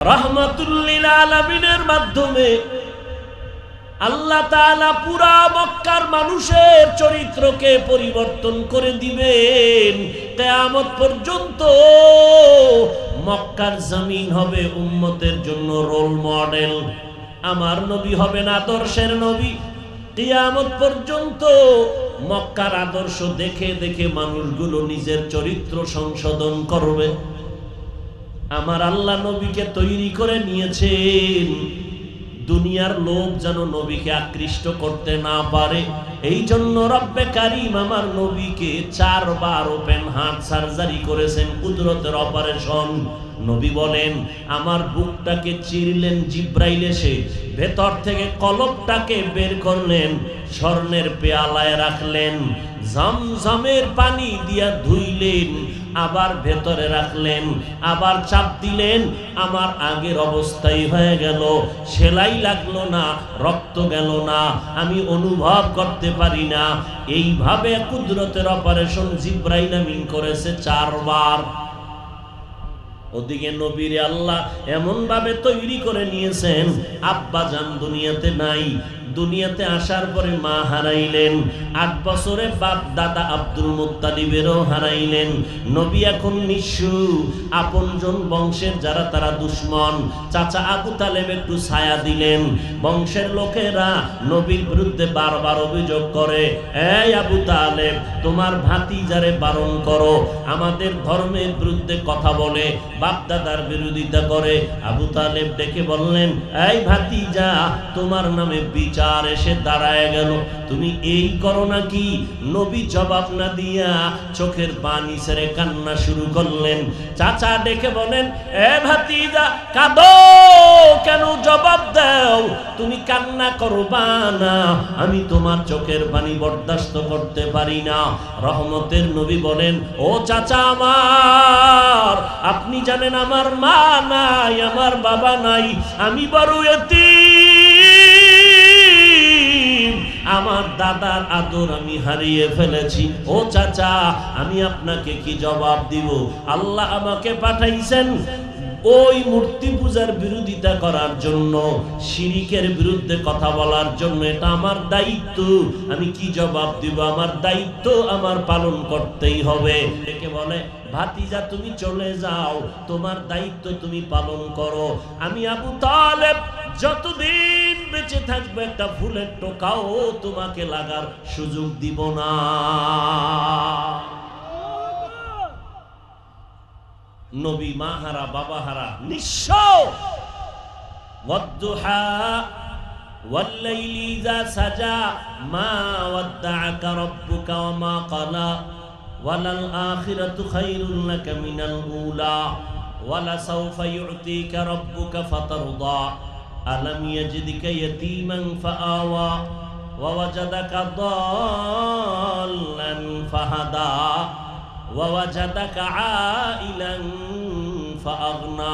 রাহমাতুল লিল আলামিনের মাধ্যমে আল্লাহ তাআলা পুরা মক্কার মানুষের চরিত্রকে পরিবর্তন করে দিবেন। কিয়ামত পর্যন্ত মক্কার জমিন হবে উম্মতের জন্য রোল মডেল। আমার নবী হবেন আদর্শের নবী। কিয়ামত পর্যন্ত মক্কার আদর্শ দেখে দেখে মানুষগুলো নিজের চরিত্র সংশোধন করবে। আমার আল্লাহ নবীকে তৈরি করে নিয়েছেন দুনিয়ার লোক যেন নবীকে আকৃষ্ট করতে না পারে। এই জন্য রব্বে কারীম আমার নবীকে 4 বার ওপেন হার্ট সার্জারি করেছেন, কুদরতের অপারেশন। নবী বলেন, আমার বুকটাকে চিরলেন জিব্রাইল এসে, ভেতর থেকে কলবটাকে বের করলেন, স্বর্ণের পেয়ালায় রাখলেন, জমজমের পানি দিয়া ধুইলেন, আবার ভেতরে রাখলেন, আবার চাপ দিলেন, আমার আগের অবস্থায় হয়ে গেল। সেলাই লাগলো না, রক্ত গেল না, আমি অনুভব করতে পারি না। এইভাবে কুদরতের অপারেশন জিব্রাইল আমিন করেছে 4 বার। ওদিকে নবীর আল্লাহ এমন ভাবে তৈরি করে নিয়েছেন, আব্বা জান দুনিয়াতে নাই, দুনিয়াতে আসার পরে মা হারাইলেন, 8 বছরে বাপ দাদা আব্দুল মুত্তালিবেরও হারাইলেন। নবী এখন নিঃস্ব, আপনজন বংশের যারা তারা দুশ্মন। চাচা আবু তালেব একটু ছায়া দিলেন, বংশের লোকেরা নবীর বিরুদ্ধে বারবার অভিযোগ করে, এই আবু তালেব তোমার ভাতিজারে বারণ করো, আমাদের ধর্মের বিরুদ্ধে কথা বলে, বাপ দাদার বিরোধিতা করে। আবু তালেব ডেকে বললেন, এই ভাতিজা তোমার নামে বিচার এসে দাঁড়ায় গেল, তুমি এই করো নাকি? নবী জবাব না দিয়া চোখের পানি ছেড়ে কান্না শুরু করলেন। চাচা ডেকে বলেন, এ ভাতিজা কাঁদো কেন, জবাব দাও, তুমি কান্না করবা না, আমি তোমার চোখের পানি বরদাস্ত করতে পারি না। রহমতের নবী বলেন, ও চাচা আমার, আপনি জানেন আমার মা নাই, আমার বাবা নাই, আমি বড় এতিম, আমার দাদার আদর আমি হারিয়ে ফেলেছি। ও চাচা, আমি আপনাকে কি জবাব দিব? আল্লাহ আমাকে পাঠাইছেন ওই মূর্তি পূজার বিরোধিতা করার জন্য, শিরিকের বিরুদ্ধে কথা বলার জন্য। এটা আমার দায়িত্ব, আমি কি জবাব দিব? আমার দায়িত্ব আমার পালন করতেই হবে। একে বলে, ভাতিজা তুমি চলে যাও, তোমার দায়িত্ব তুমি পালন করো, আমি আবু তালেব যতদিন বেঁচে থাকবে একটা ফুলের টোকাও তোমাকে লাগার সুযোগ দিব না। নবী মা হারা, বাবা হারা, নিঃস্ব। ওয়াদ্দুহা ওয়াল্লাইলি ইযা সাজা মা ওয়াদ্দাআকা রাব্বুকা ওয়া মা ক্বালা ওয়ালাল আখিরাতু খায়রুল লাকা মিনাল উলা ওয়ালা সাওফা ইউতিকা রাব্বুকা ফাতারদা আলাম ইয়াজিদকা ইয়াতীমান ফাআওয়া ওয়া ওয়াজাদাকা দাল্লান ফাহাদা ওয়াজাদাকা আইলান ফাআগনা।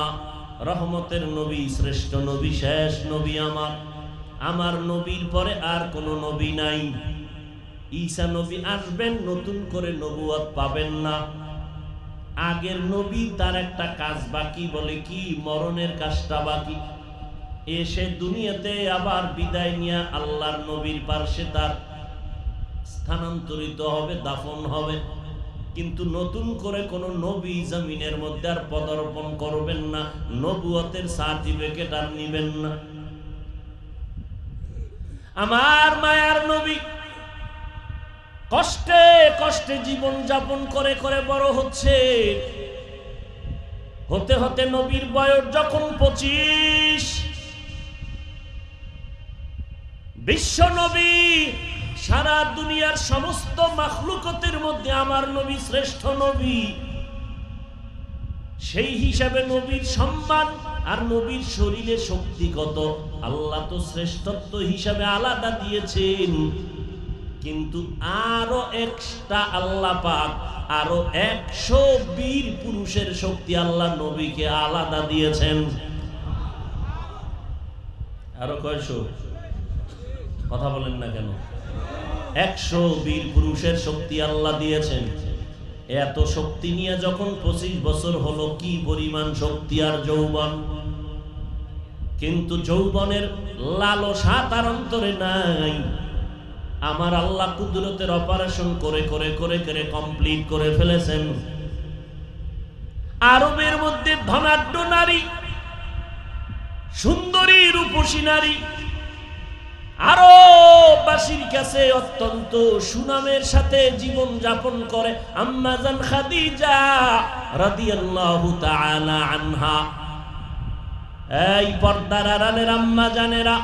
রহমতের নবী, শ্রেষ্ঠ নবী, শেষ নবী আমার নবীর পরে আর কোন নবী নাই। ঈসা নবী আসবেন, নতুন করে নবুয়ত পাবেন না। আগের নবী তার একটা কাজ বাকি, বলে কি? মরণের কাজটা বাকি। এসে দুনিয়াতে আবার বিদায় নিয়ে আল্লাহর নবীর পাশে তার স্থানান্তরিত হবে, দাফন হবে। কিন্তু নতুন করে কোন নবী জমিনের মধ্যে আর পদার্পণ করবেন না, নবুয়তের সার্টিফিকেট আর নিবেন না। আমার মায়ার নবী কষ্টে কষ্টে জীবন যাপন করে করে বড় হচ্ছে। হতে হতে নবীর বয়স যখন 25, বিশ্ব নবী, সারা দুনিয়ার সমস্ত মাখলুকতের মধ্যে আমার নবী শ্রেষ্ঠ নবী। সেই হিসাবে নবীর সম্মান আর নবীর শরীরে শক্তি কত, আল্লাহ তো শ্রেষ্ঠত্ব হিসাবে আলাদা দিয়েছেন। কিন্তু আরো এক্সট্রা আল্লাহ পাক আরো 100 বীর পুরুষের শক্তি আল্লাহ নবীকে আলাদা দিয়েছেন। আরো কয়শো? কথা বলেন না কেন? 100 বীর পুরুষের শক্তি আল্লাহ দিয়েছেন। এত শক্তি নিয়ে যখন 25 বছর হলো, কি পরিমাণ শক্তি আর যৌবন! কিন্তু যৌবনের লালসা তার অন্তরে নাই। আমার আল্লাহ কুদরতের অপারেশন করে করে করে করে কমপ্লিট করে ফেলেছেন। আরবের মধ্যে ধনাঢ্য নারী, সুন্দরী রূপসী নারী, আরববাসীর কাছে অত্যন্ত সুনামের সাথে জীবন যাপন করে আম্মা জান খাদিজা রাদিয়াল্লাহু তাআলা আনহা। এই পর্দার আড়ালের আম্মা জানেরা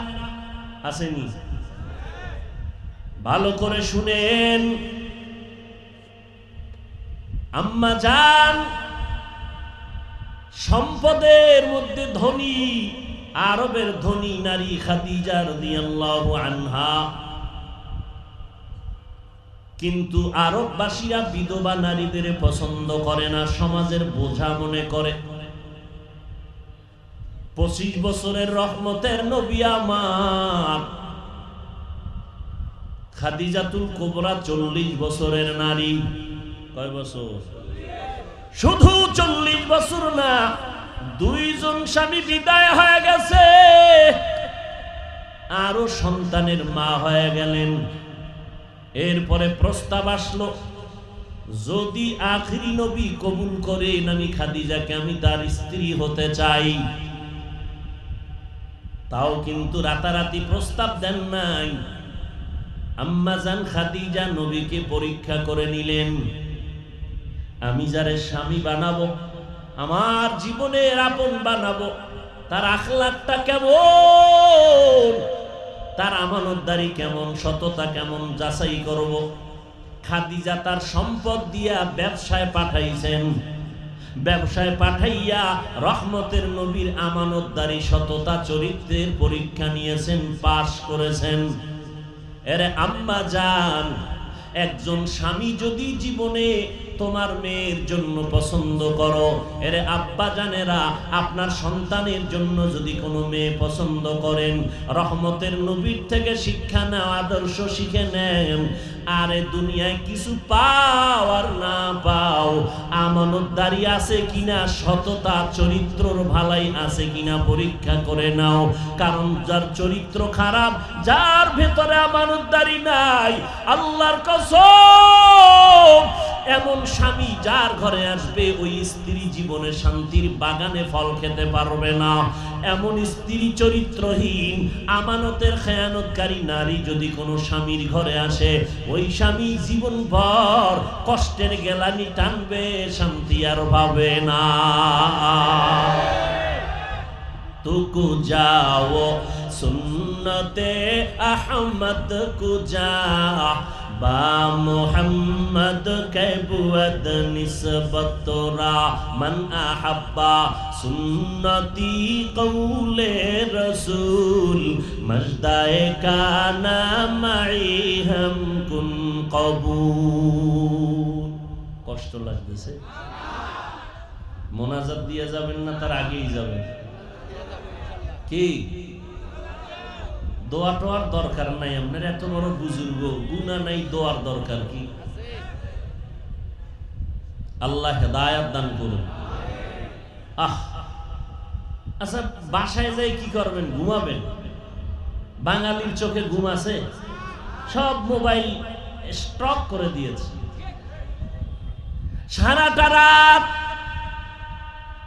আসেনি, ভালো করে শুনেন। আম্মা জান সম্পদের মধ্যে ধনী, আরবের ধনী নারী খাদিজা রাদিয়াল্লাহু আনহা। কিন্তু আরববাসীরা বিধবা নারীদের পছন্দ করে না, সমাজের বোঝা মনে করে। 25 বছরের রহমতের নবী আমার খাদিজাতুল কুবরা 40 বছরের নারী। কয় বছর? শুধু 40 বছর না, 2 জন স্বামী বিদায় হয়ে গেছে, আরো সন্তানের মা হয়ে গেলেন। এরপরে প্রস্তাব আসলো, যদি আখিরি নবী কবুল করেন আমি খাদিজাকে আমি তার স্ত্রী হতে চাই। তাও কিন্তু রাতারাতি প্রস্তাব দেন নাই। আম্মা জান খাদিজা নবীকে পরীক্ষা করে নিলেন। আমি যারে স্বামী বানাবো, আমার জীবনের আপন বানাবো, তার আখলাকটা কেমন, তার আমানতদারি কেমন, সততা কেমন যাচাই করব। খাদিজা তার সম্পদ দিয়া ব্যবসায় পাঠাইছেন। ব্যবসায় পাঠাইয়া রহমতের নবীর আমানতদারি সততা চরিত্রের পরীক্ষা নিয়েছেন, পাশ করেছেন। এরে আম্মা জান, একজন স্বামী যদি জীবনে তোমার মেয়ের জন্য পছন্দ করো, এরে আব্বা জানেরা আপনার সন্তানের জন্য যদি কোনো মেয়ে পছন্দ করেন, রহমতের নবীর থেকে শিক্ষা নাও, আদর্শ শিখে নেন। আরে দুনিয়ায় কিছু পাও আর না পাও, আমানতদারি আছে কিনা, সততা চরিত্রর ভালাই আছে কিনা পরীক্ষা করে নাও। কারণ যার চরিত্র খারাপ, যার ভেতরে আমানতদারি নাই, আল্লাহর কসম এমন স্বামী যার ঘরে আসবে ওই স্ত্রী জীবনে শান্তির বাগানে ফল খেতে পারবে না। এমন স্ত্রী চরিত্রহীন, আমানতের খেয়ানতকারী নারী যদি কোনো স্বামীর ঘরে আসে, ওই স্বামী জীবনভর কষ্টের গেলানি টানবে, শান্তি আর পাবে না। তুকু যাও সুন্নতে আহমদ কুজা বা মুহাম্মদ কে বুয়দ নিসবতরা মান আহাব্বা সুন্নতি কৌলে রসুল মজদায়ে কানা মাই হাম কুন কবুল। কষ্ট লাগতেছে? মোনাজাত দিয়ে যাবেন না তার আগেই যাবেন? কি দোয়া টোয়ার দরকার নাই, আপনার এত বড় বুজুর্গ, গুনাহ নাই, দোয়ার দরকার কি? আল্লাহ হেদায়েত দান করুন। আচ্ছা, বাসায় যাই কি করবেন? ঘুমাবেন? বাঙালির চোখে ঘুম আছে? সব মোবাইল স্টক করে দিয়েছে। সারাটা রাত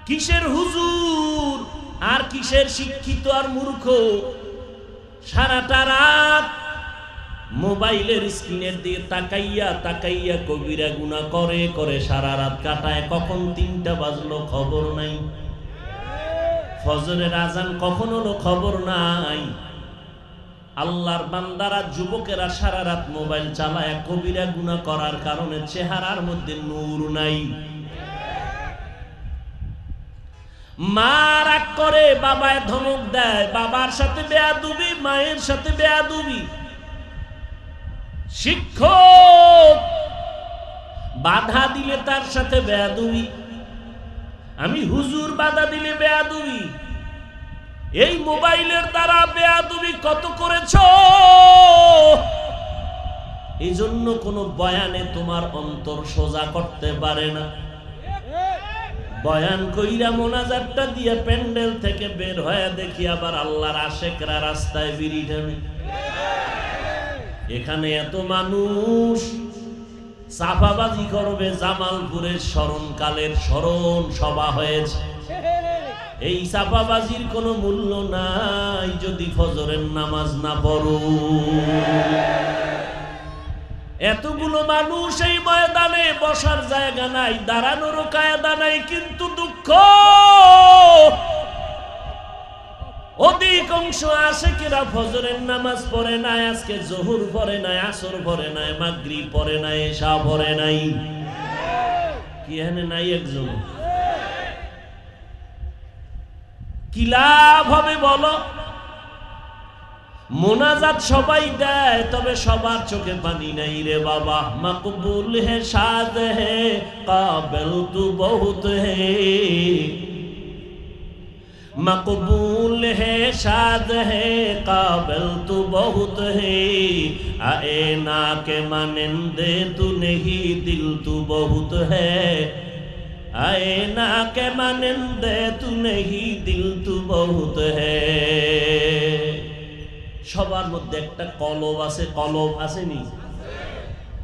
কিসের হুজুর আর কিসের শিক্ষিত আর মূর্খ, সারাটা রাত মোবাইলের স্ক্রিনের দিয়ে তাকাইয়া তাকাইয়া কবিরা গুনাহ করে করে সারা রাত কাটায়। কখন 3টা বাজলো খবর নাই, ফজরের আজান কখন হলো খবর নাই। আল্লাহর বান্দারা, যুবকেরা সারা রাত মোবাইল চালায় কবিরা গুনাহ করার কারণে চেহারার মধ্যে নূর নাই। মা রাগ করে, বাবায় ধমক দেয়, বাবার সাথে বেয়াদবি, মায়ের সাথে বেয়াদবি। শিক্ষক বাধা দিলে তার সাথে বেয়াদবি, আমি হুজুর বাধা দিলে বেয়াদবি। এই মোবাইলের দ্বারা বেয়াদবি কত করেছো। এই জন্য কোনো বয়ানে তোমার অন্তর সোজা করতে পারে না। বয়ান কইরা মোনাজাতটা দিয়ে প্যান্ডেল থেকে বের হয়ে দেখি আবার আল্লাহর আশেকরা রাস্তায় বিড়ি টানে। এখানে এত মানুষ সাফাবাজি করবে, জামালপুরের স্মরণকালের স্মরণ সভা হয়েছে। এই সাফাবাজির কোনো মূল্য নাই যদি ফজরের নামাজ না পড়ো। এতগুলো মানুষ এই ময়দানে বসার জায়গা নাই, দাঁড়ানোরও কায়দা নাই, কিন্তু দুঃখ অধিকাংশ আশিকেরা ফজরের নামাজ পড়ে নাই, আজকে জোহর পড়ে নাই, আসর পড়ে নাই, মাগরিব পড়ে নাই, এশা পড়ে নাই। কি এখানে নাই একজন? কি লাভ হবে বলো? মোনাজাত সবাই দেয়, তবে সবার চোখে পানি নাই রে বাবা। মকবুল হে শাদ হে কাবিল তু বহুত হে, मकबूल है शाद है काबिल तू बहुत है, आए ना के मानिंदे तू नहीं दिल तू बहुत है, आए ना के मानिंदे तू नहीं दिल तू बहुत है। সবার মধ্যে একটা কলব আছে, কলব আসেনি?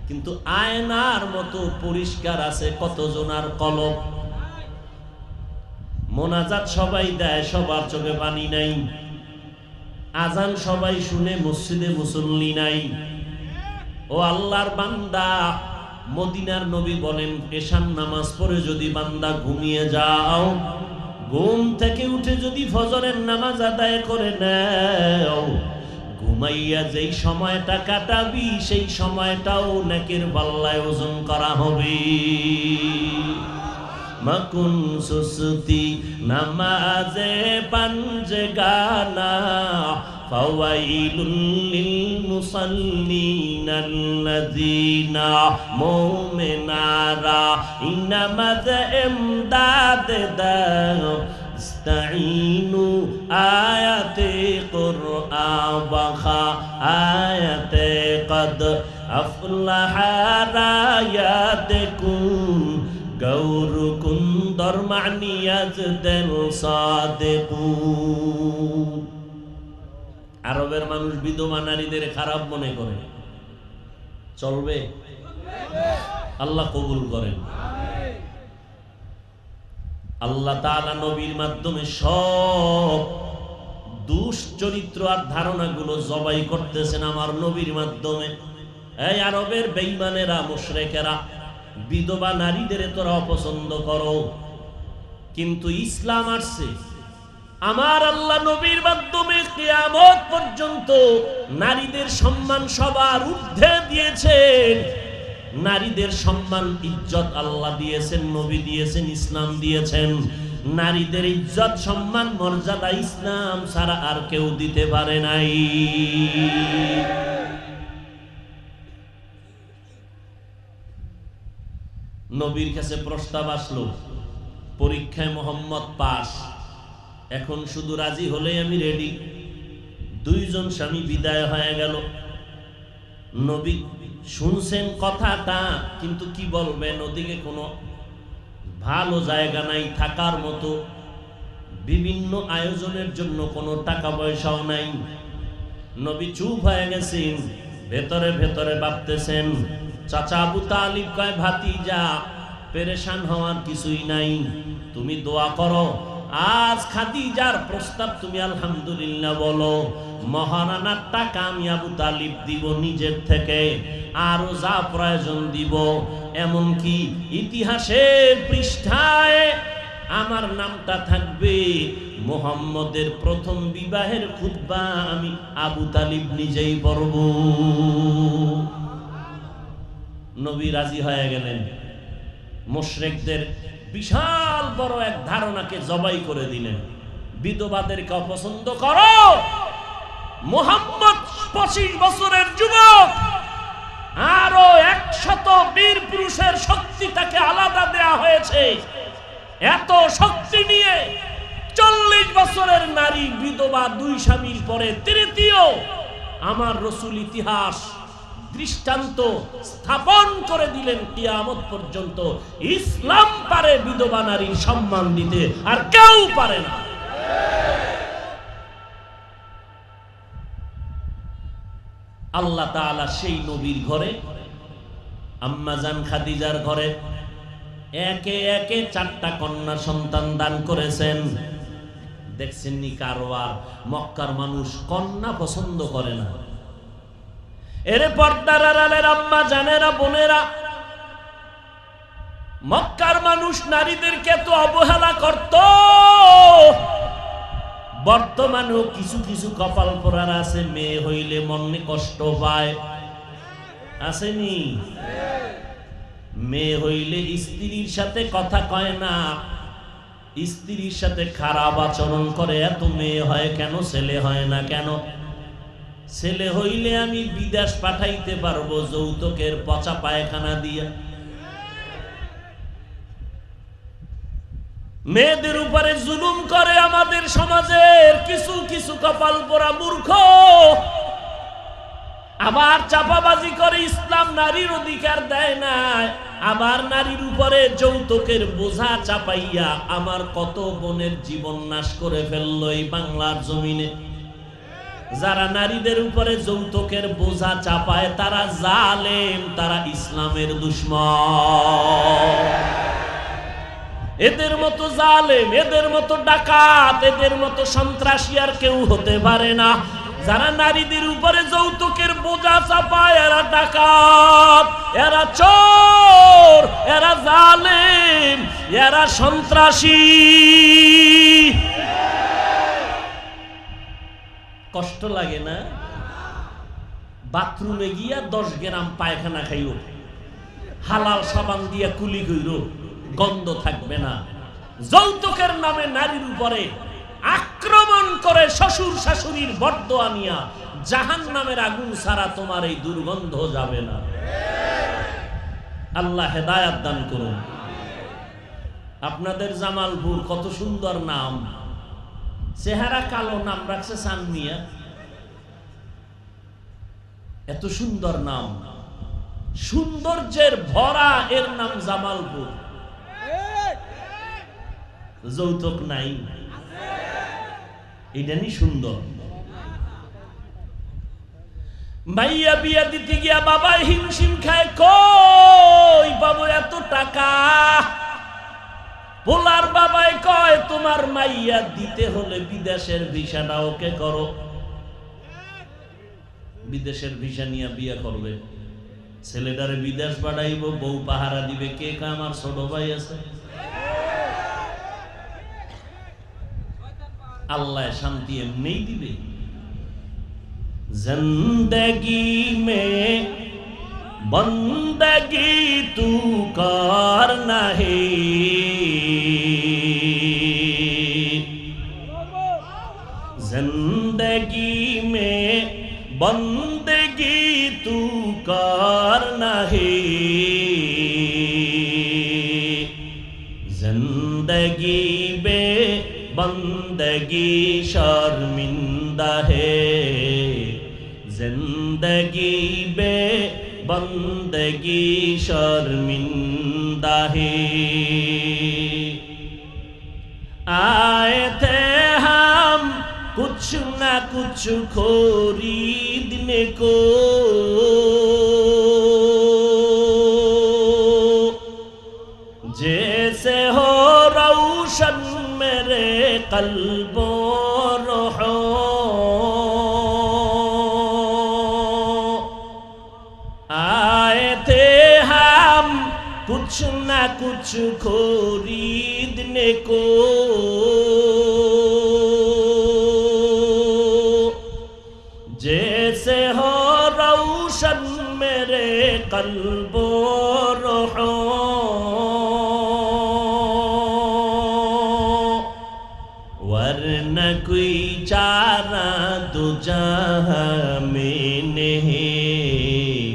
কিন্তু আয়নার মতো পরিষ্কার আছে কতজনার কলব? মোনাজাত সবাই দেয়, সবার চোখে পানি নাই। আজান সবাই শুনে, মসজিদে মুসল্লি নাই। ও আল্লাহর বান্দা, মদিনার নবী বলেন এশার নামাজ পড়ে যদি বান্দা ঘুমিয়ে যাও, ঘুম থেকে উঠে যদি ফজরের নামাজ আদায় করে নাও, ঘুমাইয়া যেই সময়টা কাটাবি সেই সময়টাও নেকের পাল্লায় ওজন করা হবে। মকুন সুসতি নামাজে পাঞ্জগানা, ফাওয়াইলুল লিল মুসাল্লিনাল্লাযিনা মুমিনারা ইনামাজ ইমদাদ দাও, ইস্তাঈনু আয়াতে কুরআন বাখা আয়াতে কদ আফলাহা রায়াতুকুন গৌরকুন দরমানিয়াজ দেল সাদেকুন। আরবের মানুষ বিধবা নারীদের খারাপ মনে করে, চলবে? আল্লাহ কবুল করেন। আল্লাহ তাআলা নবীর মাধ্যমে সব দুশ্চরিত্র আর ধারণাগুলো জবাই করতেছেন আমার নবীর মাধ্যমে। এই আরবের বেঈমানেরা, মুশরিকেরা, বিধবা নারীদের তোরা অপছন্দ করো, কিন্তু ইসলাম আসছে আমার আল্লাহ নবীর মাধ্যমে কিয়ামত পর্যন্ত নারীদের সম্মান সবার ঊর্ধ্বে দিয়েছেন। নারীদের সম্মান ইজ্জত আল্লাহ দিয়েছেন, নবী দিয়েছেন, ইসলাম দিয়েছেন। নারীদের ইজ্জত সম্মান মর্যাদা ইসলাম ছাড়া আর কেউ দিতে পারে নাই। নবীর কাছে প্রস্তাব আসলো, পরীক্ষায় মোহাম্মদ পাস, এখন শুধু রাজি হলেই আমি রেডি। দুইজন স্বামী বিদায় হয়ে গেল। নবী শুনছেন কথাটা, কিন্তু কি বলবেন? ওদিকে কোনো ভালো জায়গা নাই থাকার মতো, বিভিন্ন আয়োজনের জন্য কোনো টাকা পয়সাও নাই। নবী চুপ হয়ে গেছেন, ভেতরে ভেতরে ভাবতেছেন। চাচা আবু তালিব কয়, ভাতিজা পেরেশান হওয়ার কিছুই নাই, তুমি দোয়া করো। আজ খাদিজার প্রস্তাব তুমি আলহামদুলিল্লাহ বলো, মহারানার টাকা আমি আবু তালিব দিব নিজের থেকে, আরো যা প্রয়োজন দিব। এমনকি ইতিহাসের পৃষ্ঠায় আমার নামটা থাকবে, মুহাম্মদের প্রথম বিবাহের খুতবা আমি আবু তালিব নিজেই পড়ব। নবী রাজি হয়ে গেলেন। মুশরিকদের বিশাল বড় এক ধারণাকে জবাই করে দিলেন। বিধবাদেরকে অপছন্দ করো, মুহাম্মদ 25 বছরের যুবক, আরো 100 বীর পুরুষের শক্তি তাকে আলাদা দেয়া হয়েছে। এত শক্তি নিয়ে 40 বছরের নারী বিধবা, 2 স্বামীর পরে তৃতীয়। আমার রাসূল ইতিহাস দৃষ্টান্ত স্থাপন করে দিলেন কিয়ামত পর্যন্ত। ইসলাম পারে বিধবা নারীর সম্মান দিতে, আর কেউ পারে না। আল্লাহ তাআলা সেই নবীর ঘরে, আম্মা জান খাদিজার ঘরে একে একে 4টা কন্যা সন্তান দান করেছেন। দেখছেন নি কারবার, মক্কার মানুষ কন্যা পছন্দ করে না। এর পর্দার আড়ালের আম্মা জানেরা, বোনেরা, মক্কার মানুষ নারীদেরকে তো অবহেলা করত। বর্তমানেও কিছু কিছু কপাল পোড়ার আছে, মেয়ে হইলে মনে কষ্ট পায়, আসেনি? মেয়ে হইলে স্ত্রীর সাথে কথা কয় না, স্ত্রীর সাথে খারাপ আচরণ করে। এত মেয়ে হয় কেন, ছেলে হয় না কেন? ছেলে হইলে আমি বিদেশ পাঠাইতে পারবো যৌতুকের পচা পায়খানা দিয়া। মেয়েদের উপরে জুলুম করে আমাদের সমাজের কিছু কিছু কপাল পোড়া মূর্খ। আবার চাপাবাজি করে ইসলাম নারীর অধিকার দেয় না, আবার নারীর উপরে যৌতুকের বোঝা চাপাইয়া আমার কত বোনের জীবন নাশ করে ফেললো এই বাংলার জমিনে। যারা নারীদের উপরে যৌতুকের বোঝা চাপায় তারা জালেম, তারা ইসলামের দুশমন। এদের মতো জালেম, এদের মতো ডাকাত, এদের মতো সন্ত্রাসী আর কেউ হতে পারে না। যারা নারীদের উপরে যৌতুকের বোঝা চাপায় এরা ডাকাত, এরা চোর, এরা জালেম, এরা সন্ত্রাসী। কষ্ট লাগে না? বাথরুমে গিয়া 10 গ্রাম পায়খানা খাইও, হালাল সাবান দিয়া কুলি কইরো, গন্ধ থাকবে না। যৌতুকের নামে নারীর উপরে আক্রমণ করে শ্বশুর শাশুড়ির বরদোয়া নিয়া জাহান্নামের আগুন ছাড়া তোমার এই দুর্গন্ধ যাবে না। আল্লাহ হেদায়াত দান করুন। আপনাদের জামালপুর কত সুন্দর নাম, চেহারা কালো, নাম রাখছে সানমিয়া। এত সুন্দর নাম, সৌন্দর্যের ভরা, এর নাম জামালপুর। যৌতুক নাই, এটা নি সুন্দর। মাইয়া বিয়া দিতে গিয়া বাবা হিমশিম খায়, কই পাবো এত টাকা? পোলার বাবাই কয় তোমার মাইয়া দিতে হলে বিদেশের ভিসাটা ওকে করো। বিদেশের ভিসা নিয়ে বিয়া করবে, ছেলেটারে বিদেশ পাঠাইব, বউ পাহারা দিবে। কে কা আমার ছোট ভাই আছে? আল্লাহ শান্তি এমনি দিবে। জিন্দগি মে বন্দগি তু করনা হে, जिंदगी में बंदगी तू करना है, जिंदगी में बंदगी शर्मिंदा है, जिंदगी में बंदगी शर्मिंदा है। आए थे हम कुछ ना कुछ खरीदने को, जैसे हो रोशन मेरे कल्बो रूहो, आए थे हम कुछ ना कुछ खरीदने को, जैसे हो रोशन मेरे कल्बो रूहो, वरना कोई चारा दो जहां में नहीं,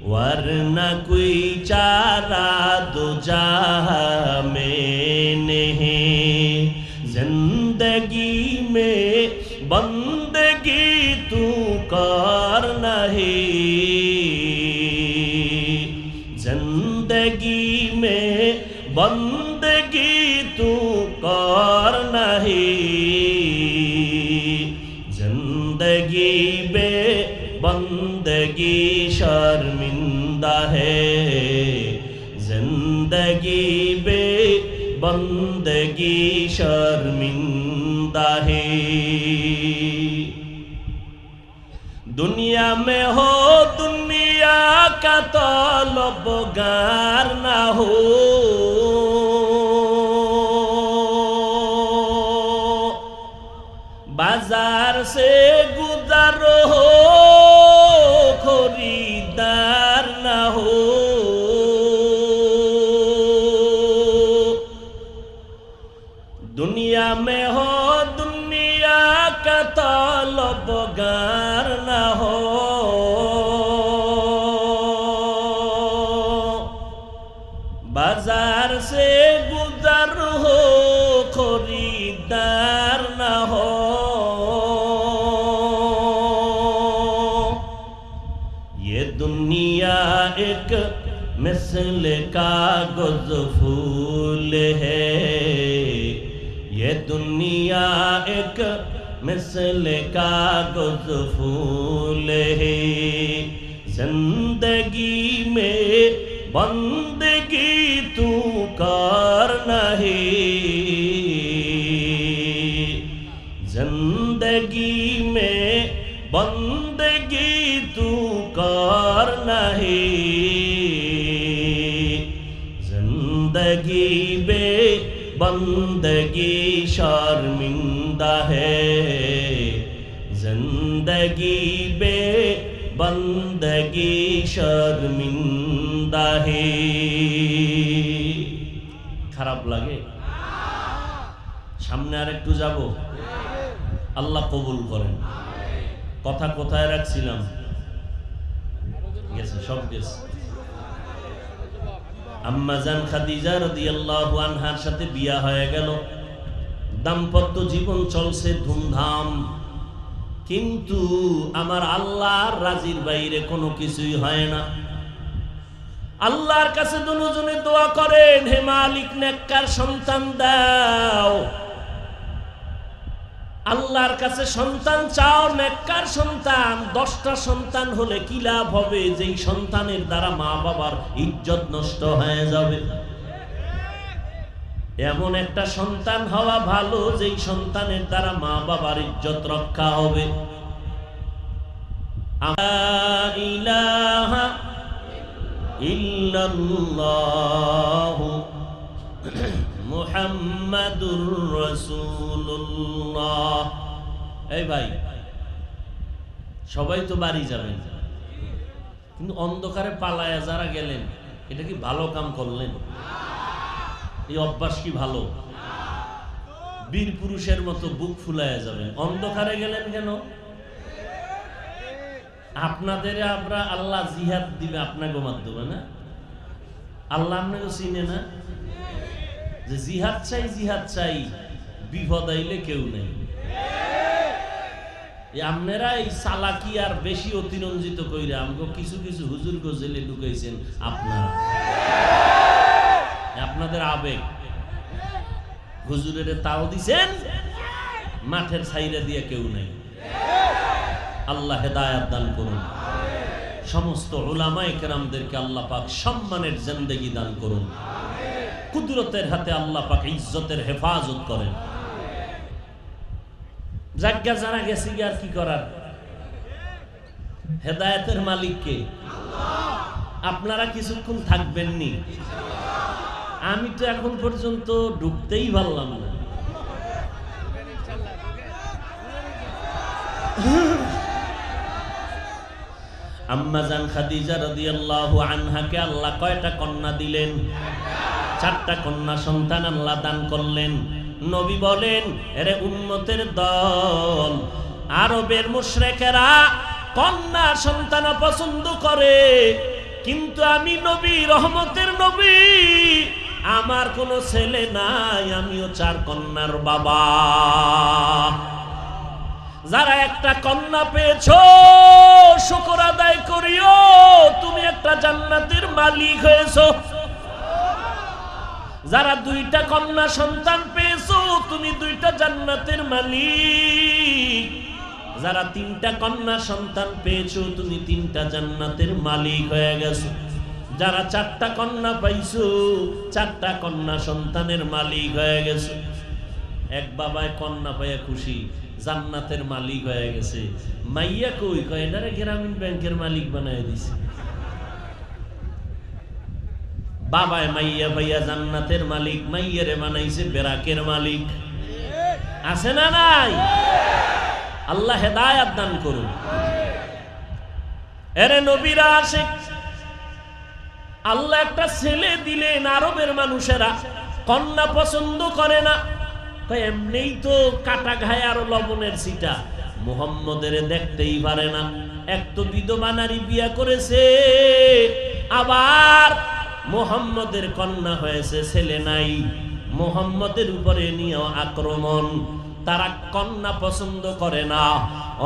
वरना कोई चारा दो जहां में नहीं, जिंदगी में बंदगी तू करना है, जिंदगी शर्मिंदा है, जिंदगी बे बंदगी शर्मिंदा है। दुनिया में हो दुनिया का तलबगार ना हो, बाजार से गुजर हो खरीदार ना हो। दुनिया में हो दुनिया का तलबगार ना हो, बाजार से गुजर हो खरीदार ना हो। ये दुनिया एक मिसल कागज फूल है, ये दुनिया एक मिसल कागज फूल है। जिंदगी में बंदगी तू कर नहीं, जिंदगी में बंदगी तू कर नहीं, जिंदगी बे बंदगी शर्मिंदा है, जिंदगी बे बंदगी शर्मिंदा है। খারাপ লাগে? সামনে আর একটু যাব, আল্লাহ কবুল করেন। কথা কোথায় রাখছিলাম? গেছে, সব গেছে। আম্মা জান খাদিজা রাদিয়াল্লাহু আনহার সাথে বিয়া হয়ে গেল, দাম্পত্য জীবন চলছে ধুমধাম। কিন্তু আমার আল্লাহর রাজির বাইরে কোনো কিছুই হয় না। আল্লাহর কাছে দুজনে দোয়া করেন, হে মালিক নেককার সন্তান দাও। আল্লাহর কাছে সন্তান চাও, নেককার সন্তান। 10টা সন্তান হলে কি লাভ হবে, যেই সন্তানের দ্বারা মা বাবার ইজ্জত নষ্ট হয়ে যাবে। এমন একটা সন্তান হওয়া ভালো যেই সন্তানের দ্বারা মা বাবার ইজ্জত রক্ষা হবে। লা ইলাহা ইল্লাল্লাহু মুহাম্মাদুর রাসূলুল্লাহ। এই ভাই, সবাই তো বাড়ি যাবেন, কিন্তু অন্ধকারে পালায়া যারা গেলেন, এটা কি ভালো কাম করলেন? এই অভ্যাস কি ভালো? বীর পুরুষের মতো বুক ফুলায়া যাবেন, অন্ধকারে গেলেন কেন? আপনাদের আমরা আল্লাহ জিহাদ দিবে আপনাকে মাধ্যমে না? আল্লাহ আপনাকে চিনে না যে জিহাদ চাই, জিহাদ চাই, বিপদ আইলে কেউ নেই। আপনারা এই চালাকি আর বেশি অতিরঞ্জিত কইরা আমাকে কিছু কিছু হুজুর জেলে ঢুকাইছেন আপনারা। আপনাদের আবেগ, হুজুরের তাও দিছেন, মাঠের ছাইরা দিয়ে কেউ নাই। আল্লাহ হেদায়াত দান করুন, সমস্ত উলামায়ে কেরামদেরকে আল্লাহ পাক সম্মানের জিন্দেগি দান করুন, কুদরতের হাতে আল্লাহ পাক ইজ্জতের হেফাজত করেন। জায়গা জানা গেছে কি আর কি করার? হেদায়েতের মালিক কে? আপনারা কিছুক্ষণ থাকবেননি, আমি তো এখন পর্যন্ত ঢুকতেই পারলাম না। আম্মা জান খাদিজা রাদিয়াল্লাহু আনহাকে আল্লাহ কয়টা কন্যা দিলেন? 4টা কন্যা সন্তান আল্লাহ দান করলেন। নবী বলেন, এরে উম্মতের দল, আরবের মুশরিকেরা কন্যা সন্তান পছন্দ করে, কিন্তু আমি নবী, রহমতের নবী, আমার কোনো ছেলে নাই, আমিও 4 কন্যার বাবা। যারা একটা কন্যা পেয়েছো শুকর আদায় করিও, তুমি একটা জান্নাতের মালিক হয়েছো। যারা 2টা কন্যা সন্তান পেয়েছো, তুমি 2টা জান্নাতের মালিক। যারা 3টা কন্যা সন্তান পেয়েছো তুমি 3টা জান্নাতের মালিক হয়ে গেছো। যারা 4টা কন্যা পাইছো 4টা কন্যা সন্তানের মালিক হয়ে গেছো। এক বাবায় কন্যা পাইয়া খুশি, জান্নাতের মালিক হয়ে গেছে। মাইয়া কই কয় এটারে গ্রামীণ ব্যাংকের মালিক বানায় দিছে। বাবায় মাইয়া পাইয়া জান্নাতের মালিক, মাইয়ারে বানাইছে বেরাকের মালিক। আছে না নাই? আল্লাহ হেদায়েত দান করুন। এরে নবীরা আশিক, আল্লাহ একটা ছেলে দিলেন, আরবের মানুষেরা কন্যা পছন্দ করে না, তাই এমনিই তো কাটা ঘায়ে আর লবণের ছিটা, মুহাম্মদের দেখতেই পারে না। এক তো বিধবা নারী বিয়া করেছে, আবার মুহাম্মদের কন্যা হয়েছে, ছেলে নাই। মুহাম্মদের উপরে নিয়ে আক্রমণ, তারা কন্যা পছন্দ করে না।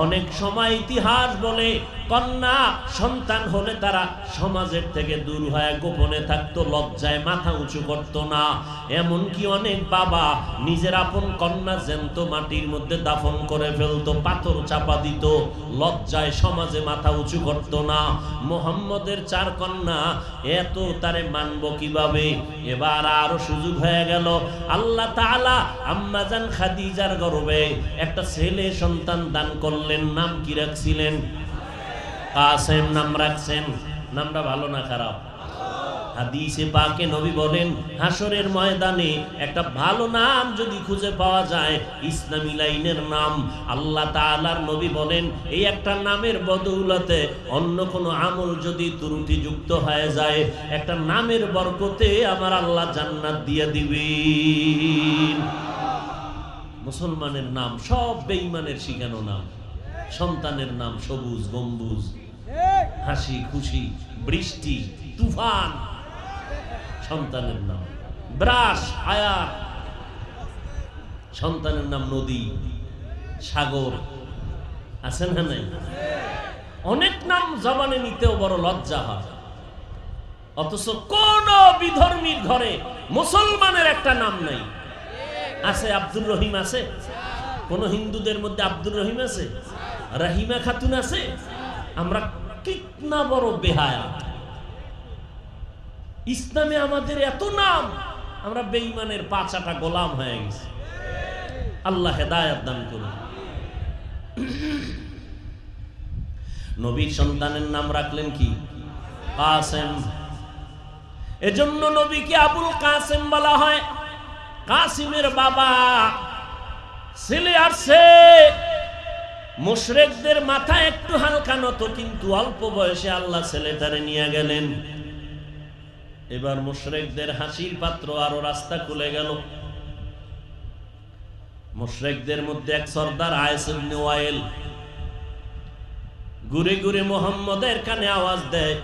অনেক সময় ইতিহাস বলে কন্যা সন্তান হলে তারা সমাজের থেকে দূর হয়ে গোপনে থাকতো, লজ্জায় মাথা উঁচু করতো না। এমনকি অনেক বাবা নিজের আপন কন্যা জ্যান্ত মাটির মধ্যে দাফন করে ফেলতো, পাথর চাপা দিত, লজ্জায় সমাজে মাথা উঁচু করতো না। মুহাম্মদের 4 কন্যা, এত তারে মানবো কিভাবে? এবার আরো সুযোগ হয়ে গেল। আল্লাহ তাআলা আম্মাজান খাদিজার গর্ভে একটা ছেলে সন্তান দান করলেন। নাম কি রাখছিলেন? কাসেম নাম রাখছেন। নামটা ভালো না খারাপ? হাদিসে পাকে নবী বলেন, হাসরের ময়দানে একটা ভালো নাম যদি খুঁজে পাওয়া যায়, ইসলামী লাইনের নাম, আল্লাহ তাআলার নবী বলেন এই একটা নামের বদৌলতে অন্য কোনো আমল যদি ত্রুটিযুক্ত হয়ে যায়, একটা নামের বরকতে আমার আল্লাহ জান্নাত দিয়ে দিবেন। মুসলমানের নাম সব বেঈমানের শিখানো নাম। সন্তানের নাম সবুজ গম্বুজ, হাসি খুশি, বৃষ্টি, তুফান। সন্তানের নাম ব্রাস, আয়ার। সন্তানের নাম নদী, সাগর। আছেন না নাই? অনেক নাম জবানে নিতেও বড় লজ্জা হয়, অথচ কোন বিধর্মীর ঘরে মুসলমানের একটা নাম নাই। আছে আব্দুর রহিম? আছে কোন হিন্দুদের মধ্যে আব্দুর রহিম আছে? রাহিমা খাতুন আছে? আমরা কিতনা বড় বেহায়া! ইসলামে আমাদের এত নাম, আমরা বেঈমানের পাঁচাটা গোলাম হয়ে গেছি। আল্লাহ হেদায়েত দান করুন। নবীর সন্তানের নাম রাখলেন কি? কাসেম। এজন্য নবীকে আবুল কাসেম বলা হয়। কাসিমের বাবা ছেলে আসছে, মুশরিকদের মাথা একটু হালকা নত, কিন্তু অল্প বয়সে আল্লাহ ছেলেটারে নিয়ে গেলেন। এবার মুশরিকদের হাসির পাত্র আরো রাস্তা খুলে গেল। মুশরিকদের মধ্যে এক সর্দার আয়েস ইবনে ওয়াইল ঘুরে ঘুরে মুহাম্মদের কানে আওয়াজ দেয়,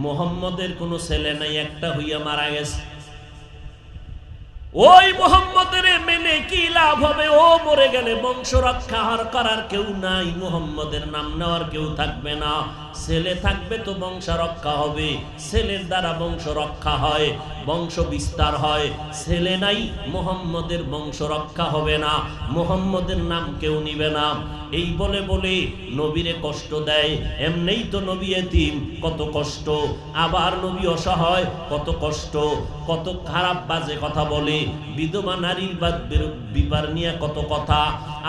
মুহাম্মদের কোনো ছেলে নাই, একটা হইয়া মারা গেছে। ওই মুহাম্মদের মেনে কি লাভ হবে? ও মরে গেলে বংশ রক্ষা করার কেউ নাই, মুহাম্মদের নাম নেওয়ার কেউ থাকবে না। ছেলে থাকবে তো বংশ রক্ষা হবে, ছেলের দ্বারা বংশ রক্ষা হয়, বংশ বিস্তার হয়। ছেলে নাই, মুহাম্মদের বংশ রক্ষা হবে না, মুহাম্মদের নাম কেউ নিবে না। এই বলে বলে নবীরে কষ্ট দেয়। এমনেই তো নবী এতিম, কত কষ্ট। আবার নবী অসহায়, কত কষ্ট। কত খারাপ বাজে কথা বলে, বিধবা নারীর বিবার নিয়ে কত কথা।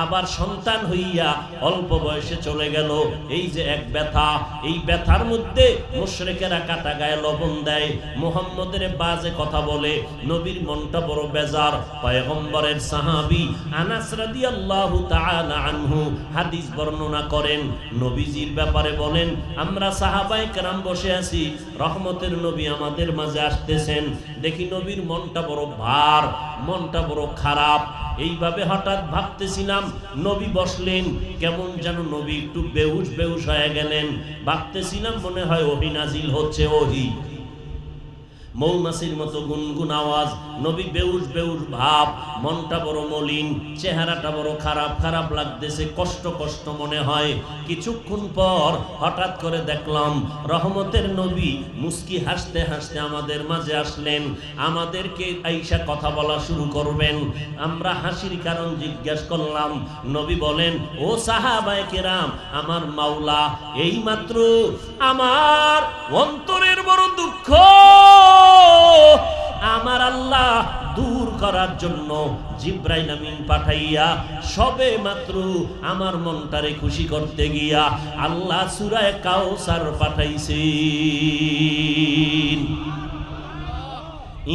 আবার সন্তান হইয়া অল্প বয়সে চলে গেল, এই যে এক ব্যথা। এই ব্যথার মধ্যে মুশরিকেরা কাটা গায়ে লবণ দেয়, মুহাম্মদের বাজে কথা বলে। নবীর মনটা বড় বেজার। পয়গম্বরের সাহাবী আনাস রাদিয়াল্লাহু তাআলা আনহু হাদিস বর্ণনা করেন, নবীজির ব্যাপারে বলেন, আমরা সাহাবায়ে কেরাম বসে আছি, রহমতের নবী আমাদের মাঝে আসতেছেন। দেখি নবীর মনটা বড় ভার, মনটা বড় খারাপ। এইভাবে হঠাৎ ভাবতেছিলাম, নবী বসলেন, কেমন যেন নবী একটু বেহুশ বেহুশ হয়ে গেলেন। ভাবতেছিলাম মনে হয় ওহী নাজিল হচ্ছে। ওহী মৌমাছির মতো গুনগুন আওয়াজ, নবী বেউস বেউস ভাব, মনটা বড় মলিন, চেহারাটা বড় খারাপ খারাপ লাগতেছে, কষ্ট কষ্ট মনে হয়। কিছুক্ষণ পর হঠাৎ করে দেখলাম রহমতের নবী মুস্কি হাসতে হাসতে আমাদের মাঝে আসলেন, আমাদেরকে আইসা কথা বলা শুরু করবেন। আমরা হাসির কারণ জিজ্ঞাসা করলাম। নবী বলেন, ও সাহাবায়ে কেরাম, আমার মাওলা এইমাত্র আমার অন্তরের বড় দুঃখ আমার আল্লাহ দূর করার জন্য জিব্রাইল আমিন পাঠাইয়া সবে মাত্র আমার মনটারে খুশি করতে গিয়া আল্লাহ সূরা কাউসার পাঠাইছেন।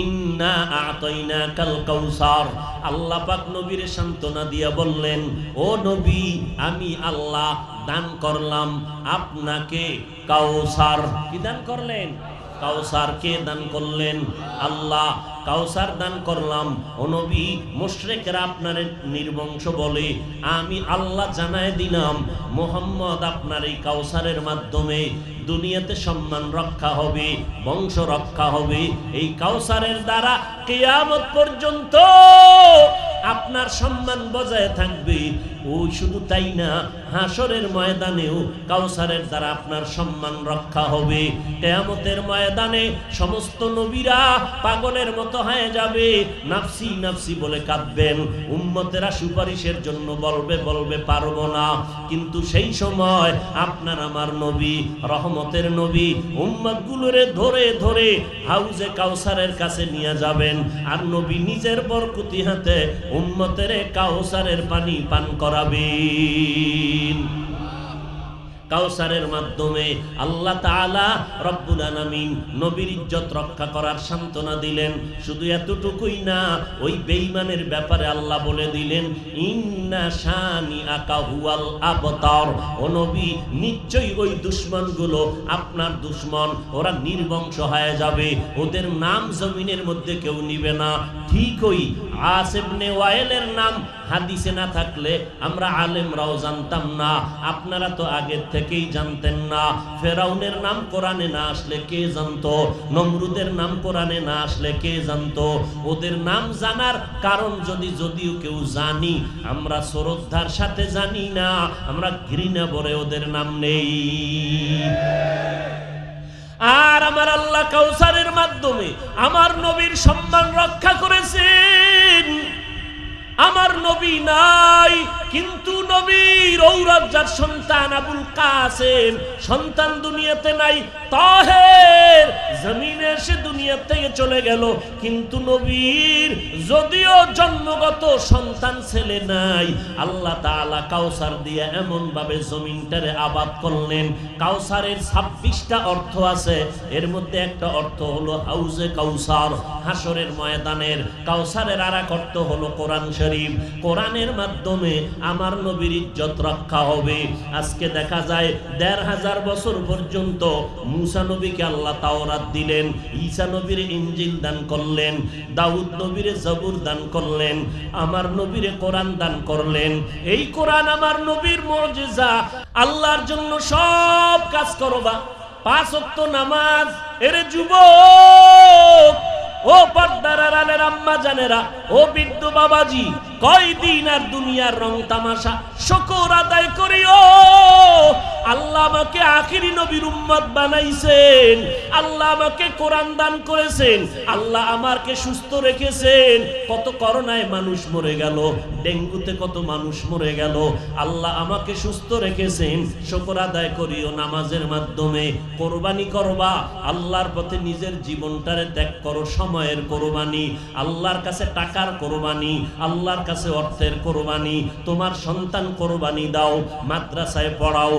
ইন্না আতাইনাকাল কাউসার। আল্লাহ পাক নবীর সান্ত্বনা দিয়া বললেন, ও নবী, আমি আল্লাহ দান করলাম আপনাকে কাউসার। কি দান করলেন? কাউসার। কে দান করলেন? আল্লাহ। কাউসার দান করলাম। ও নবী, মুশরিকরা আপনারে নির্বংশ বলে, আমি আল্লাহ জানায় দিলাম মুহাম্মদ আপনার এই কাউসারের মাধ্যমে দুনিয়াতে সম্মান রক্ষা হবে, বংশ রক্ষা হবে। এই কাউসারের দ্বারা কিয়ামত পর্যন্ত আপনার সম্মান বজায় থাকবে। ওই শুধু তাই না, হাসরের ময়দানেও কাউসারের দ্বারা আপনার সম্মান রক্ষা হবে। কিয়ামতের ময়দানে সমস্ত নবীরা পাগলের মতো হয়ে যাবে, নাফসি নাফসি বলে কাঁদবেন। উম্মতেরা সুপারিশের জন্য বলবে পারবো না। কিন্তু সেই সময় আপনার আমার নবী, রহমতের নবী, উম্মতগুলোরে ধরে ধরে হাউজে কাউসারের কাছে নিয়ে যাবেন, আর নবী নিজের বরকতি হাতে উম্মতের কাউসারের পানি পান করাবেন। কাউসারের মাধ্যমে আল্লাহ তাআলা রব্বুল আলামিন নবীর ইজ্জত রক্ষা করার সান্ত্বনা দিলেন। শুধু এতটুকুই না, ওই বেঈমানের ব্যাপারে আল্লাহ বলে দিলেন, ইন্না শানিআকা হুয়াল আবতার। ও নবী, নিশ্চয়ই ওই দুশমনগুলো আপনার দুশমন, ওরা নির্বংশ হয়ে যাবে, ওদের নাম জমিনের মধ্যে কেউ নিবে না। ঠিক ওই আস ইবনে ওয়াইলের নাম হাদিসে না থাকলে আমরা আলেমরাও জানতাম না, আপনারা তো আগের থেকেই জানতেন না। ফেরাউনের নাম কোরআনে না আসলে কে জানতো? নমরুদের নাম কোরআনে না আসলে কে জানতো? ওদের নাম জানার কারণ যদিও কেউ জানি, আমরা শ্রদ্ধার সাথে জানি না, আমরা ঘৃণা ভরে ওদের নাম নেই। আর আমার আল্লাহ কাউসারের মাধ্যমে আমার নবীর সম্মান রক্ষা করেছেন। আমার নবী নাই, কিন্তু নবীর ঔরজার সন্তান আবুল কাসেম সন্তান দুনিয়াতে নাই। তাহের জমিনে এসে দুনিয়া থেকে চলে গেল, কিন্তু নবীর যদিও জন্মগত সন্তান ছেলে নাই, আল্লাহ তাআলা কাউসার দিয়ে এমন ভাবে জমিনটারে আবাদ করলেন। কাউসারের 26টা অর্থ আছে, এর মধ্যে একটা অর্থ হলো হাউজে কাউসার, হাসরের ময়দানের। কাউসারের আরেক অর্থ হলো কোরআন শরীফ। কোরআনের মাধ্যমে আমার নবীর ইজ্জত রক্ষা হবে। আজকে দেখা যায় ১৫০০ বছর পর্যন্ত মুসা নবীকে আল্লাহ তাওরাত দিলেন, ঈসা নবীর ইনজিল দান করলেন, দাউদ নবীর জবুর দান করলেন, আমার নবীর কোরআন দান করলেন। এই কোরআন আমার নবীর মুজিজা। আল্লাহর জন্য সব কাজ করবা, 5 ওয়াক্ত নামাজ। এর যুবক, ও পর্দার আড়ালের আম্মা জানেরা, ও বৃদ্ধ বাবাজি, কয়দিন আর দুনিয়ার রং তামাশা? শুকর আদায় করিও। আল্লাহ আমাকে আখিরি নবীর উম্মত বানাইছেন, আল্লাহ আমাকে কোরআন দান করেছেন, আল্লাহ আমাকে সুস্থ রেখেছেন। কত করোনায় মানুষ মরে গেল, ডেঙ্গুতে কত মানুষ মরে গেল, আল্লাহ আমাকে সুস্থ রেখেছেন। শুকর আদায় করিও নামাজের মাধ্যমে। কোরবানি করবা, আল্লাহর পথে নিজের জীবনটারে ত্যাগ করো। সময়ের কোরবানি, আল্লাহর কাছে টাকার কোরবানি, আল্লাহর কাছে অর্থের কোরবানি। তোমার সন্তান কোরবানি দাও, মাদ্রাসায় পড়াও,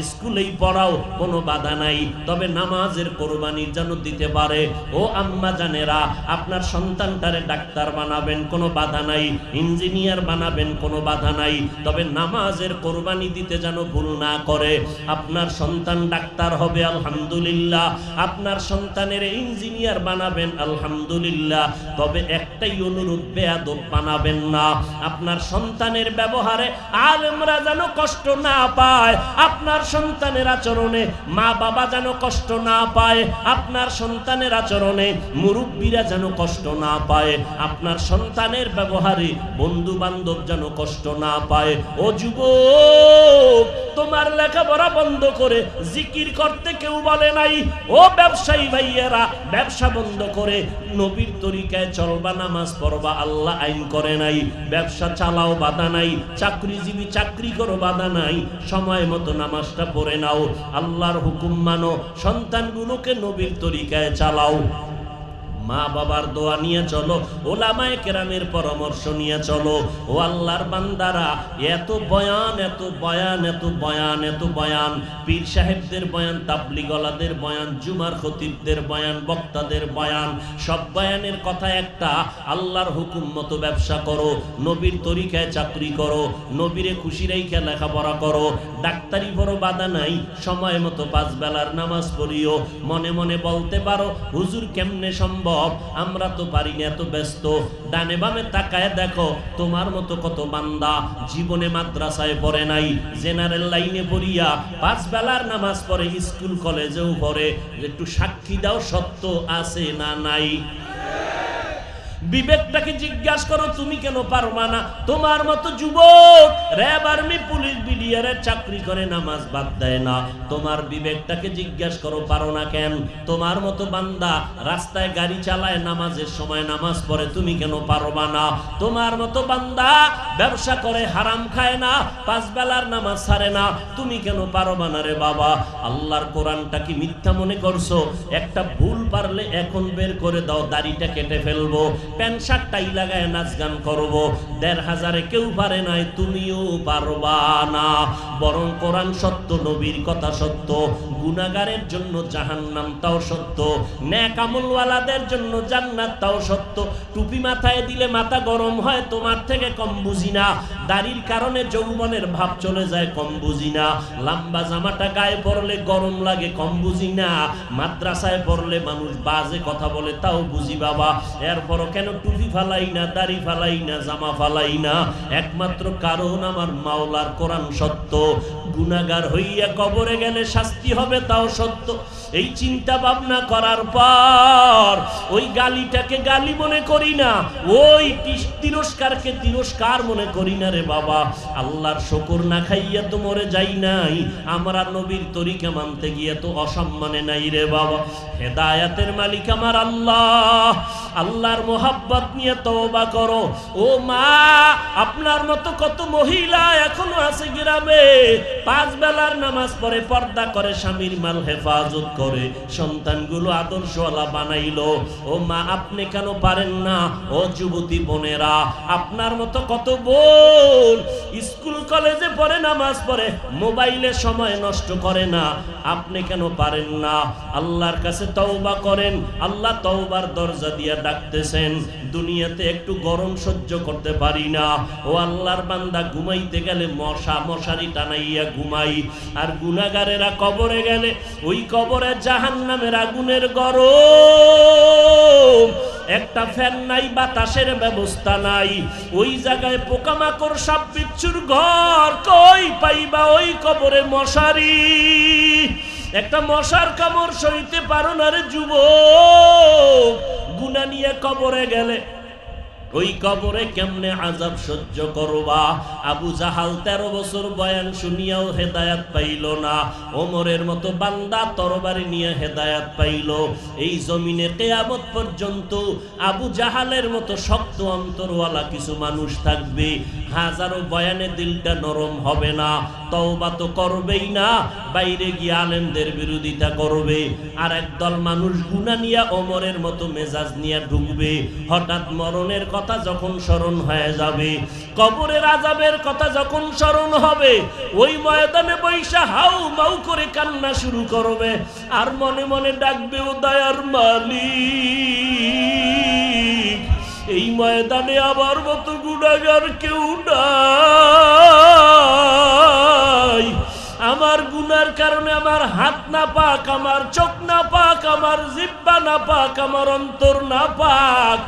স্কুলেই পড়াও, কোনো বাধা নাই, তবে নামাজের কোরবানি যেন দিতে পারে। ও আম্মা জানেরা, আপনার সন্তানটারে ডাক্তার বানাবেন, কোনো বাধা নাই, ইঞ্জিনিয়ার বানাবেন, কোনো বাধা নাই, তবে নামাজের কোরবানি দিতে যেন ভুল না করে। আপনার সন্তান ডাক্তার হবে, আলহামদুলিল্লাহ, আপনার সন্তানের ইঞ্জিনিয়ার বানাবেন, আলহামদুলিল্লাহ, তবে একটাই অনুরোধ, বেয়াদব বানাবেন না। আপনার সন্তানের ব্যবহারে আলেমরা যেন কষ্ট না পায়, আপনার সন্তানের আচরণে মা বাবা যেন কষ্ট না পায়, আপনার সন্তানের আচরণে মুরব্বীরা যেন কষ্ট না পায়, আপনার সন্তানের ব্যবহারে বন্ধু বান্ধব যেন কষ্ট না পায়। ও যুবক, তোমার লেখাপড়া বন্ধ করে জিকির করতে কেউ বলে নাই। ও ব্যবসায়ী ভাইয়েরা, ব্যবসা বন্ধ করে নবীর তরিকায় চলবা, নামাজ পড়বা, আল্লাহ আইন করে নাই। ব্যবসা চালাও, বাধা নাই। চাকরিজীবী চাকরি করো, বাধা নাই। সময় মতো নামাজটা পড়ে নাও, আল্লাহর হুকুম মানো, সন্তানগুলোকে নবীর তরিকায় চালাও, মা বাবার দোয়া নিয়ে চলো, ওলামায়ে কেরামের পরামর্শ নিয়ে চলো। ও আল্লাহর বান্দারা, এত বয়ান, এত বয়ান, এত বয়ান, এত বয়ান, পীর সাহেবদের বয়ান, তাবলিগওয়ালাদের বয়ান, জুমার খতিবদের বয়ান, বক্তাদের বয়ান, সব বয়ানের কথা একটা, আল্লাহর হুকুম মতো ব্যবসা করো, নবীর তরিকায় চাকরি করো, নবীরে খুশি রেখে লেখাপড়া করো, ডাক্তারি পড়ো, বাধা নাই। সময় মতো 5 বেলার নামাজ পড়িও। মনে মনে বলতে পারো, হুজুর কেমনে সম্ভব, আমরা তো পারি না, এত ব্যস্ত। ডানে বামে তাকায় দেখো, তোমার মতো কত বান্দা জীবনে মাদ্রাসায় পড়ে নাই, জেনারেল লাইনে পড়িয়া 5 বেলার নামাজ পড়ে, স্কুল কলেজেও পড়ে। একটু সাক্ষী দাও, সত্য আছে না নাই? বিবেকটাকে জিজ্ঞাসা করো, তুমি কেন পারবা না? তোমার মতো যুবক র্যাব, আর্মি, পুলিশ, বিডিআরের চাকরি করে, নামাজ বাদ দেয় না। তোমার বিবেকটাকে জিজ্ঞাসা করো, পারো না কেন? তোমার মতো বান্দা রাস্তায় গাড়ি চালায়, নামাজের সময় নামাজ পড়ে, তুমি কেন পারবা না? তোমার মতো বান্দা ব্যবসা করে, হারাম খায় না, 5 বেলার নামাজ ছাড়ে না, তুমি কেন পারবা না রে বাবা? আল্লাহর কোরআনটা কি মিথ্যা মনে করছো? একটা ভুল পারলে এখন বের করে দাও, দাড়িটা কেটে ফেলবো, প্যান্ট শার্টটাই লাগায় নাচ গান করবো। 1500 কেউ পারে নাই, তুমিও পারবা না। বরং কোরআন সত্য, নবীর কথা সত্য, গুনাহগারের জন্য জাহান্নাম তাও সত্য, নেক আমলওয়ালাদের জন্য জান্নাত তাও সত্য। টুপি মাথায় দিলে মাথা গরম হয়, তোমার থেকে কম বুঝি না। দাড়ির কারণে যৌবনের ভাব চলে যায়, কম বুঝি না। লম্বা জামাটা গায়ে পরলে গরম লাগে, কম বুঝি না। মাদ্রাসায় পড়লে মানুষ বাজে কথা বলে, তাও বুঝি বাবা। এরপরও কেন টুপি ফালাই না, দাড়ি ফালাই না, জামা ফালাই না? একমাত্র কারণ আমার মাওলার কোরআন সত্য। গুনাহগার হইয়া কবরে গেলে শাস্তি হবে, তাও সত্য। এই চিন্তা ভাবনা করার পর ওই গালিটাকে গালি মনে করি না, ওই তিরস্কারকে তিরস্কার মনে করি না রে বাবা। আল্লাহর শুকর না খাইয়া তো মরে যাই নাই, আমরা নবীর তরিকা মানতে গিয়ে তো অসম্মানে নাই রে বাবা। হেদায়েতের মালিক আমার আল্লাহ, আল্লাহর মোহাব্বত নিয়ে তওবা করো। ও মা, আপনার মতো কত মহিলা এখনো আছে গ্রামে, 5 বেলার নামাজ পড়ে, পর্দা করে, স্বামীর মাল হেফাজত করে, সন্তানগুলো আদর্শওয়ালা বানাইলো। ও মা, আপনি কেন পারেন না? ও যুবতী বোনেরা, আপনার মতো কত বোন স্কুল কলেজে পড়ে, নামাজ পড়ে, মোবাইলে সময় নষ্ট করে না, আপনি কেন পারেন না? আল্লাহর কাছে তওবা করেন, আল্লাহ তওবার দরজা দিয়ে ডাকতেছেন। দুনিয়াতে একটু গরম সহ্য করতে পারি না। ও আল্লাহর বান্দা, ঘুমাইতে গেলে মশারি টানাইয়া ঘুমাই, আর গুনাহগারেরা কবরে গেলে ওই কবরে জাহান্নামের আগুনের গরম, একটা ফ্যান নাই, বাতাসের ব্যবস্থা নাই, ওই জায়গায় পোকামাকড়, সাপ বিচ্ছুর ঘর, কই পাইবা ওই কবরে মশারি? একটা মশার কামড় সইতে পারো না রে যুবক। গুনাহ নিয়ে কবরে গেলে ওই কবরে কেমনে আযাব সহ্য করবা? আবু জাহাল 13 বছর বয়ান শুনিয়াও হেদায়েত পাইল না, ওমরের মতো বান্দা তরবারি নিয়ে হেদায়েত পাইল। এই জমিনে কিয়ামত পর্যন্ত আবু জাহালের মতো শক্ত অন্তরওয়ালা কিছু মানুষ থাকবে, হাজারো বয়ানে দিলটা নরম হবে না, তওবা তো করবেই না, বাইরে গিয়ে আলেমদের বিরোধিতা করবে। আর একদল মানুষ গুনাহ নিয়ে ওমরের মতো মেজাজ নিয়ে ঢুকবে। হঠাৎ মরণের কথা যখন স্মরণ হয়ে যাবে, কবরের আযাবের কথা যখন স্মরণ হবে, ওই ময়দানে বৈশা হাউ মাউ করে কান্না শুরু করবে, আর মনে মনে ডাকবে, ও দয়ার মালিক, এই ময়দানে আমার মতো গুনাহগার কেউ নাই। আমার গুনার কারণে আমার হাত না পাক, আমার চোখ না পাক, আমার জিহ্বা না পাক, আমার অন্তর না পাক।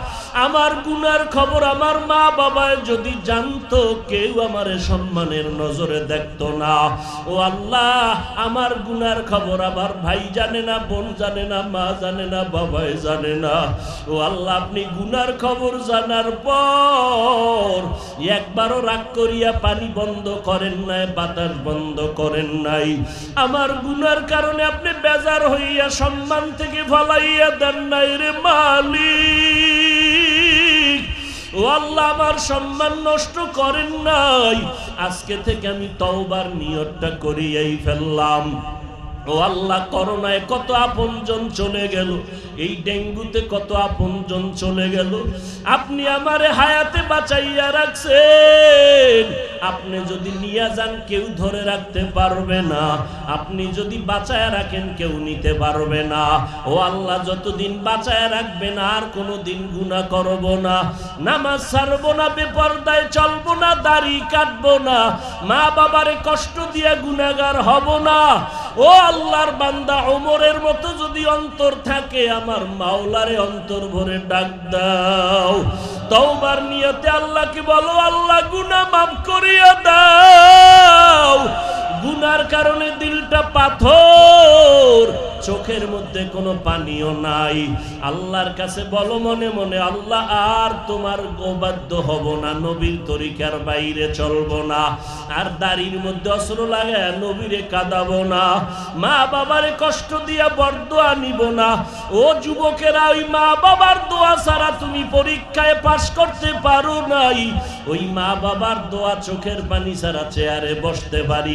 আমার গুনার খবর আমার মা বাবায় যদি জানতো, কেউ আমারে সম্মানের নজরে দেখতো না। ও আল্লাহ, আমার গুনার খবর আমার ভাই জানে না, বোন জানে না, মা জানে না, বাবাই জানে না। ও আল্লাহ, আপনি গুনার খবর জানার পর একবারও রাগ করিয়া পানি বন্ধ করেন নাই, বাতাস বন্ধ করেন নাই। আমার গুনার কারণে আপনি বেজার হইয়া সম্মান থেকে ফলাইয়া দেন নাই রে মালিক। ও আল্লাহ, আমার সম্মান নষ্ট করেন নাই। আজকে থেকে আমি তওবার নিয়তটা করিয়াই ফেললাম। ও আল্লাহ, করোনায় কত আপনজন চলে গেল, এই ডেঙ্গুতে কত আপনজন চলে গেল। আপনি আমারে হায়াতে বাঁচাইয়া রাখছেন। আপনি যদি নিয়ে যান কেউ ধরে রাখতে পারবে না, আপনি যদি বাঁচায় রাখেন কেউ নিতে পারবে না। ও আল্লাহ, যতদিন বাঁচায় রাখবেন আর কোনোদিন গুনাহ করব না, নামাজ ছাড়বো না, বেপরদায় চলবো না, দাড়ি কাটবো না, মা বাবারে কষ্ট দিয়া গুনাহগার হব না। ও আল্লাহর বান্দা, ওমরের মতো যদি অন্তর থাকে, আমার মাওলারে অন্তর ভরে ডাক দাও। তওবার নিয়তে আল্লাহকে বলো, আল্লাহ গুনাহ মাফ করিয়া দাও। গুনার কারণে দিলটা পাথর, চোখের মধ্যে কোনো পানিও নাই। আল্লাহর কাছে বলো মনে মনে, আল্লাহ আর তোমার অবাধ্য হব না, নবীর তরিকার বাইরে চলবো না, আর দাড়ির মধ্যে অস্ত্র লাগায় নবীরে কাঁদাবো না, মা বাবারে কষ্ট দিয়া বরদোয়া নিব না। ও যুবকেরা, ওই মা বাবার দোয়া ছাড়া তুমি পরীক্ষায় পাশ করতে পারো নাই, ওই মা বাবার দোয়া চোখের পানি ছাড়া চেয়ারে বসতে পারি